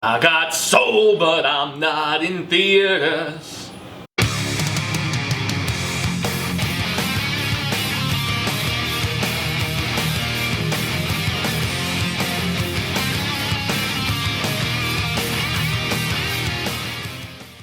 I got soul, but I'm not in theaters.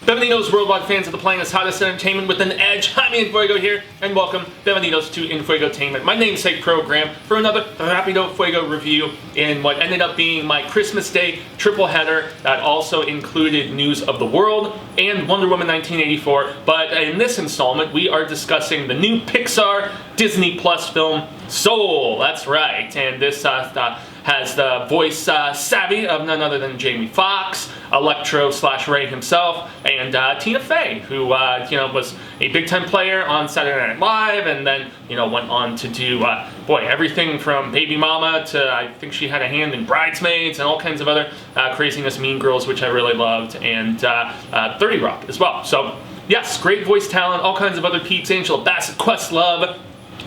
Bienvenidos, worldwide fans of the planet's hottest entertainment with an edge. I'm Enfuego here, and welcome, bienvenidos, to Enfuegotainment, my namesake program, for another Rapido Fuego review in what ended up being my Christmas Day triple header that also included news of the world and Wonder Woman 1984. But in this installment, we are discussing the new Pixar Disney Plus film, Soul. That's right, and this has the voice savvy of none other than Jamie Foxx, Electro/Ray himself, and Tina Fey, who was a big-time player on Saturday Night Live, and then went on to do everything from Baby Mama to I think she had a hand in Bridesmaids and all kinds of other craziness, Mean Girls, which I really loved, and 30 Rock as well. So yes, great voice talent, all kinds of other peeps, Angela Bassett, Questlove,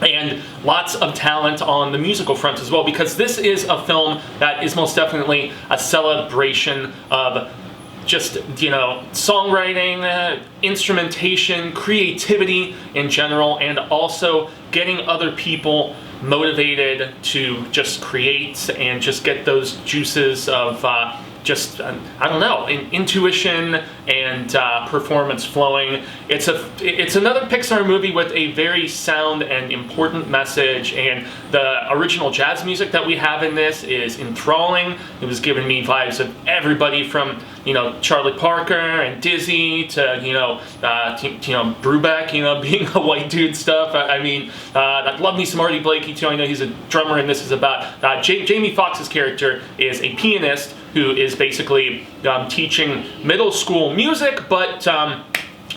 and lots of talent on the musical front as well, because this is a film that is most definitely a celebration of just, songwriting, instrumentation, creativity in general, and also getting other people motivated to just create and just get those juices of intuition and performance flowing. It's another Pixar movie with a very sound and important message, and the original jazz music that we have in this is enthralling. It was giving me vibes of everybody from Charlie Parker and Dizzy to Brubeck, being a white dude stuff. I love me some Artie Blakey too. I know he's a drummer, and this is about Jamie Foxx's character is a pianist who is basically teaching middle school music, but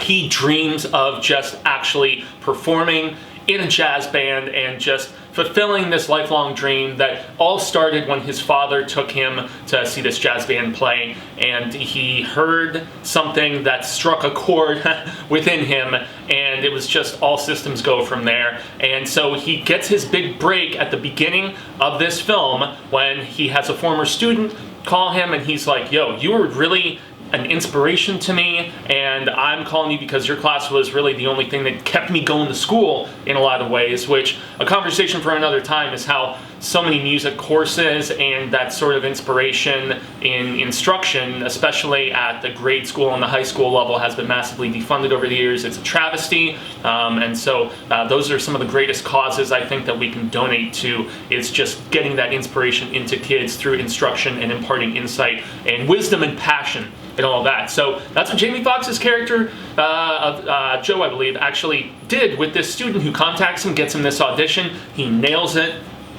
he dreams of just actually performing in a jazz band and just fulfilling this lifelong dream that all started when his father took him to see this jazz band play, and he heard something that struck a chord within him, and it was just all systems go from there. And so he gets his big break at the beginning of this film when he has a former student call him, and he's like, yo, you were really an inspiration to me, and I'm calling you because your class was really the only thing that kept me going to school in a lot of ways, which a conversation for another time is how so many music courses and that sort of inspiration in instruction, especially at the grade school and the high school level, has been massively defunded over the years. It's a travesty, and so those are some of the greatest causes I think that we can donate to, is just getting that inspiration into kids through instruction and imparting insight and wisdom and passion and all of that. So that's what Jamie Foxx's character of Joe, I believe, actually did with this student who contacts him, gets him this audition. He nails it.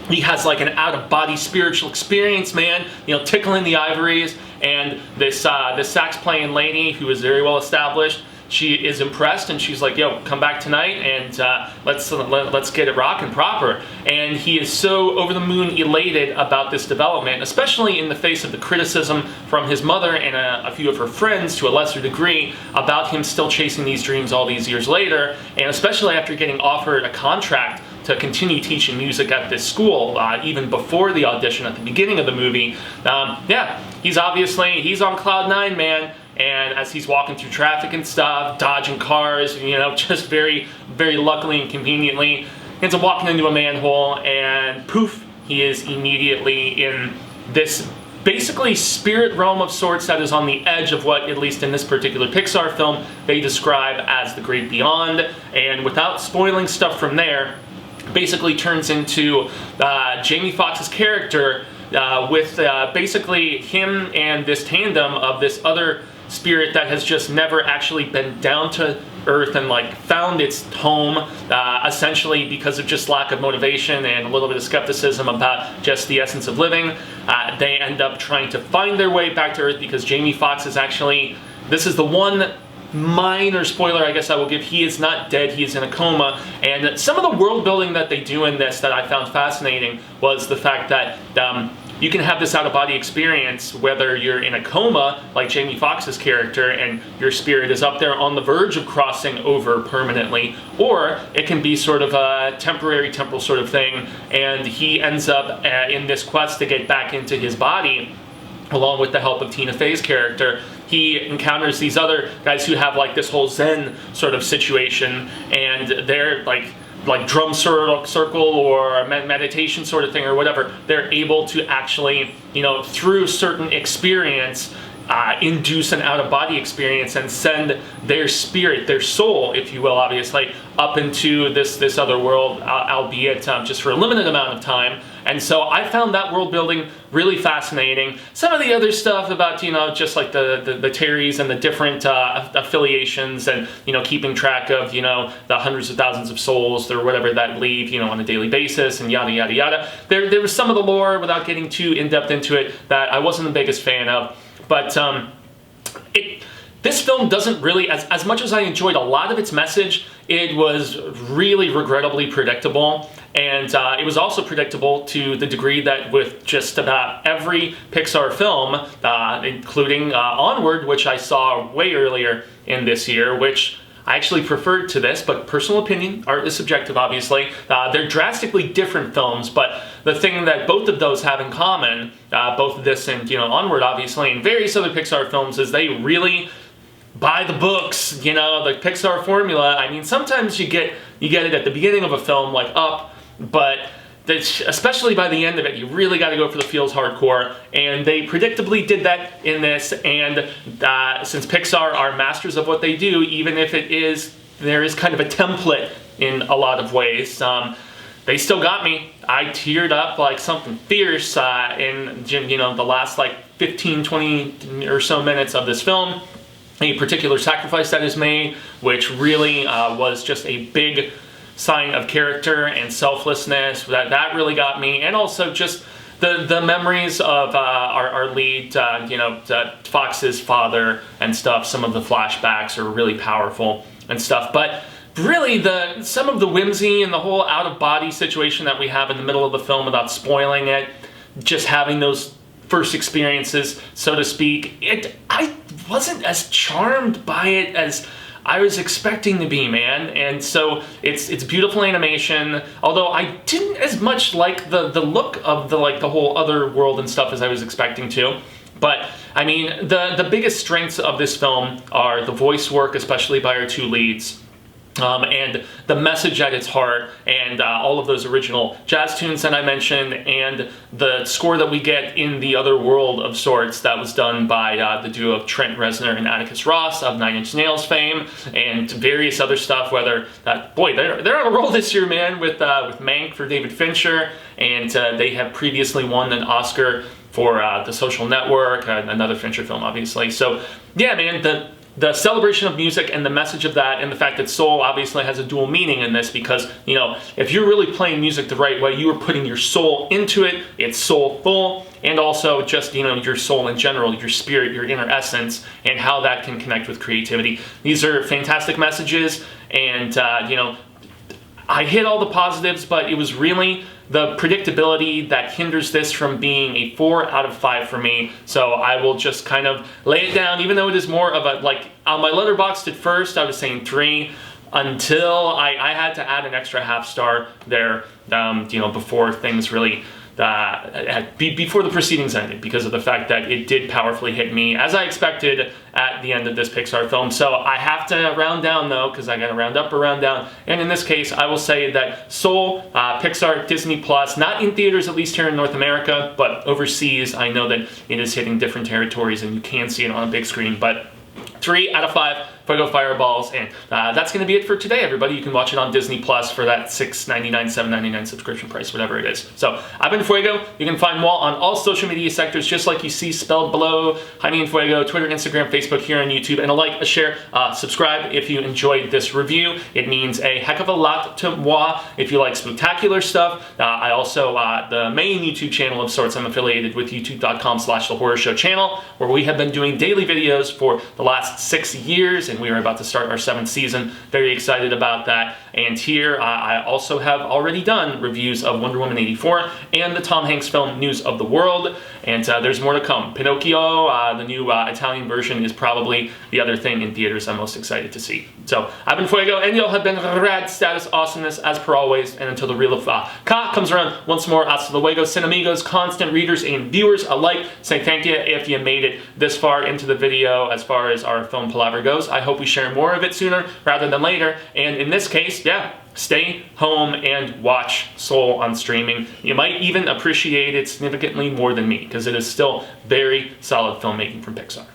He has like an out-of-body spiritual experience, man, tickling the ivories. And this sax playing lady, who is very well established, she is impressed, and she's like, yo, come back tonight and let's get it rockin' proper. And he is so over the moon elated about this development, especially in the face of the criticism from his mother and a few of her friends to a lesser degree about him still chasing these dreams all these years later, and especially after getting offered a contract to continue teaching music at this school, even before the audition at the beginning of the movie. He's on cloud nine, man. And as he's walking through traffic and stuff, dodging cars, just very, very luckily and conveniently, ends up walking into a manhole, and poof, he is immediately in this basically spirit realm of sorts that is on the edge of what, at least in this particular Pixar film, they describe as the great beyond. And without spoiling stuff from there, basically turns into Jamie Foxx's character with basically him and this tandem of this other spirit that has just never actually been down to earth and found its home, essentially because of just lack of motivation and a little bit of skepticism about just the essence of living. They end up trying to find their way back to earth because Jamie Foxx is actually, this is the one minor spoiler I guess I will give, he is not dead, he is in a coma. And some of the world building that they do in this that I found fascinating was the fact that you can have this out-of-body experience whether you're in a coma, like Jamie Foxx's character, and your spirit is up there on the verge of crossing over permanently, or it can be sort of a temporary temporal sort of thing, and he ends up in this quest to get back into his body along with the help of Tina Fey's character, he encounters these other guys who have like this whole Zen sort of situation, and they're like drum circle or meditation sort of thing or whatever. They're able to actually, through certain experience, induce an out-of-body experience and send their spirit, their soul, if you will, obviously, up into this other world, albeit just for a limited amount of time. And so I found that world building really fascinating. Some of the other stuff about, just like the Terrys and the different affiliations and, keeping track of, the hundreds of thousands of souls or whatever that leave, on a daily basis and yada, yada, yada. There was some of the lore, without getting too in-depth into it, that I wasn't the biggest fan of. But this film doesn't really, as much as I enjoyed a lot of its message, it was really regrettably predictable. And it was also predictable to the degree that with just about every Pixar film, including Onward, which I saw way earlier in this year, which I actually preferred to this, but personal opinion, art is subjective obviously. They're drastically different films, but the thing that both of those have in common, both this and Onward obviously, and various other Pixar films, is they really buy the books, the Pixar formula. I mean, sometimes you get it at the beginning of a film, like Up, but especially by the end of it, you really got to go for the feels hardcore, and they predictably did that in this. And since Pixar are masters of what they do, even if there is kind of a template in a lot of ways, they still got me. I teared up like something fierce in the last like 15, 20 or so minutes of this film. A particular sacrifice that is made, which really was just a big sign of character and selflessness. That really got me. And also just the memories of our lead, Fox's father and stuff. Some of the flashbacks are really powerful and stuff. But really, some of the whimsy and the whole out-of-body situation that we have in the middle of the film, without spoiling it, just having those first experiences, so to speak, I wasn't as charmed by it as I was expecting to be, man. And so it's beautiful animation, although I didn't as much like the look of the whole other world and stuff as I was expecting to. But I mean, the biggest strengths of this film are the voice work, especially by our two leads, and the message at its heart, and all of those original jazz tunes that I mentioned, and the score that we get in the other world of sorts that was done by the duo of Trent Reznor and Atticus Ross of Nine Inch Nails fame, and various other stuff. Whether boy, they're on a roll this year, man, with Mank for David Fincher, and they have previously won an Oscar for The Social Network, another Fincher film, obviously. So yeah, man, the celebration of music and the message of that, and the fact that soul obviously has a dual meaning in this, because, if you're really playing music the right way, you are putting your soul into it, it's soulful, and also just, your soul in general, your spirit, your inner essence, and how that can connect with creativity. These are fantastic messages, and, I hit all the positives, but it was really the predictability that hinders this from being a 4 out of 5 for me. So I will just kind of lay it down, even though it is more of a, on my Letterboxd at first, I was saying 3, until I had to add an extra half star there, before things really, before the proceedings ended, because of the fact that it did powerfully hit me, as I expected, at the end of this Pixar film. So I have to round down, though, because I got to round up or round down. And in this case, I will say that Soul, Pixar, Disney Plus, not in theaters, at least here in North America, but overseas, I know that it is hitting different territories and you can see it on a big screen. But 3 out of 5 Fuego Fireballs, and that's going to be it for today, everybody. You can watch it on Disney Plus for that $6.99, $7.99 subscription price, whatever it is. So, I've been Fuego. You can find Walt on all social media sectors, just like you see spelled below. Jaime Enfuego, Twitter, Instagram, Facebook, here on YouTube, and a like, a share, subscribe if you enjoyed this review. It means a heck of a lot to moi if you like spectacular stuff. I also, the main YouTube channel of sorts, I'm affiliated with youtube.com/The Horror Show channel, where we have been doing daily videos for the last 6 years, and we are about to start our 7th season. Very excited about that. And here I also have already done reviews of Wonder Woman 84 and the Tom Hanks film News of the World. And there's more to come. Pinocchio, the new Italian version, is probably the other thing in theaters I'm most excited to see. So, I've been Fuego, and y'all have been rad status awesomeness as per always, and until the reel of Ka comes around once more, hasta luego, cinemigos, constant readers and viewers alike, say thank you if you made it this far into the video as far as our film palaver goes. I hope we share more of it sooner rather than later, and in this case, yeah, stay home and watch Soul on streaming. You might even appreciate it significantly more than me, because it is still very solid filmmaking from Pixar.